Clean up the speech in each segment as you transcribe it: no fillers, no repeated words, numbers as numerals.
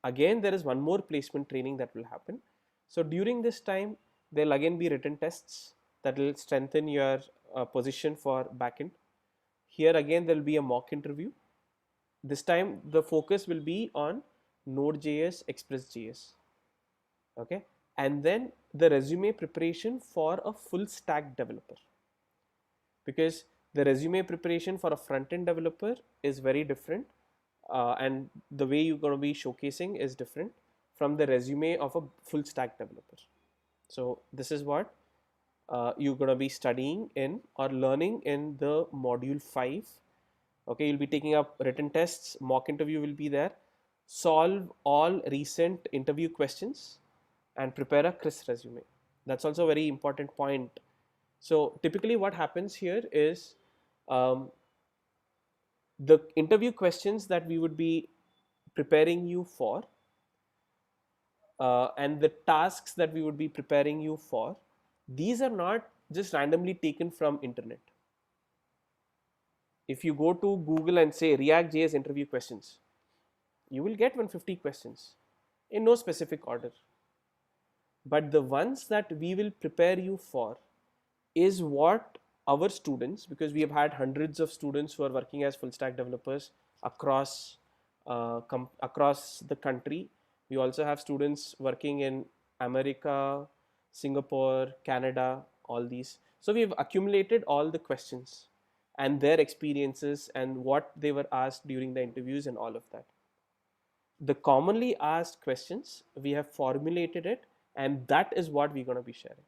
Again, there is one more placement training that will happen. So during this time, there'll again be written tests that will strengthen your position for backend. Here again, there'll be a mock interview. This time, the focus will be on Node.js, Express.js. Okay, and then the resume preparation for a full stack developer, because the resume preparation for a front end developer is very different, and the way you're going to be showcasing is different from the resume of a full stack developer. So this is what you're going to be studying in or learning in the module 5. Okay, you'll be taking up written tests, mock interview will be there, solve all recent interview questions, and prepare a crisp resume. That's also a very important point. So typically what happens here is, um, the interview questions that we would be preparing you for, and the tasks that we would be preparing you for, these are not just randomly taken from internet. If you go to Google and say React.js interview questions, you will get 150 questions in no specific order. But the ones that we will prepare you for is what our students, because we have had hundreds of students who are working as full stack developers across across the country. We also have students working in America, Singapore, Canada, all these. So we have accumulated all the questions and their experiences and what they were asked during the interviews and all of that. The commonly asked questions, we have formulated it, and that is what we're going to be sharing.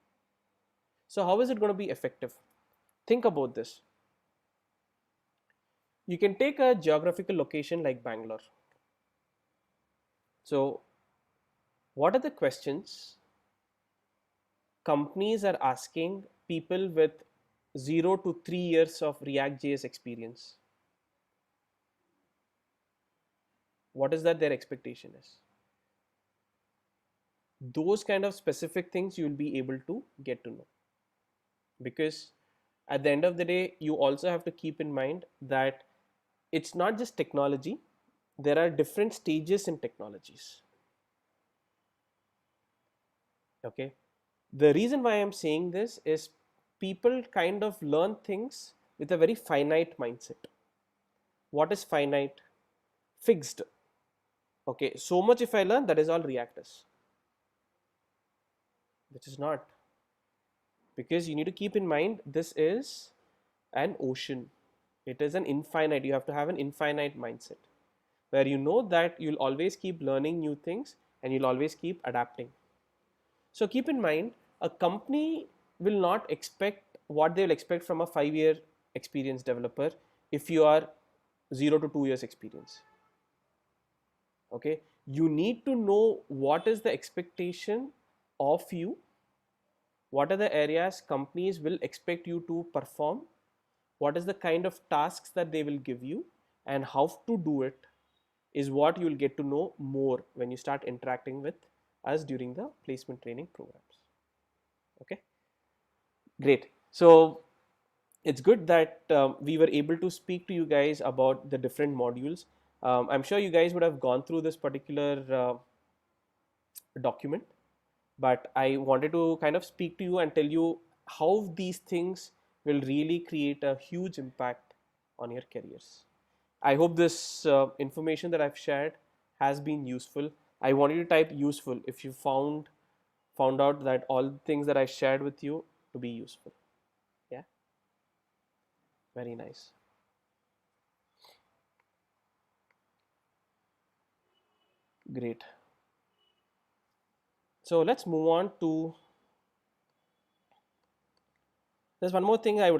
So how is it going to be effective? Think about this. You can take a geographical location like Bangalore. So what are the questions companies are asking people with 0 to 3 years of React.js experience? What is that their expectation is? Those kind of specific things you'll be able to get to know, because at the end of the day, you also have to keep in mind that it's not just technology, there are different stages in technologies. Okay, the reason why I'm saying this is people kind of learn things with a very finite mindset. What is finite? Fixed. Okay, so much if I learn, that is all React is, which is not, because you need to keep in mind this is an ocean. It is an infinite. You have to have an infinite mindset where you know that you'll always keep learning new things and you'll always keep adapting. So keep in mind, a company will not expect what they will expect from a 5-year experienced developer if you are 0 to 2 years experience. Okay, you need to know what is the expectation of you, what are the areas companies will expect you to perform, what is the kind of tasks that they will give you, and how to do it is what you will get to know more when you start interacting with us during the placement training programs. Okay, great. So it's good that we were able to speak to you guys about the different modules. I'm sure you guys would have gone through this particular document, but I wanted to kind of speak to you and tell you how these things will really create a huge impact on your careers. I hope this information that I've shared has been useful. I want you to type useful if you found out that all the things that I shared with you to be useful. Yeah, very nice. Great. So let's move on to, there's one more thing I would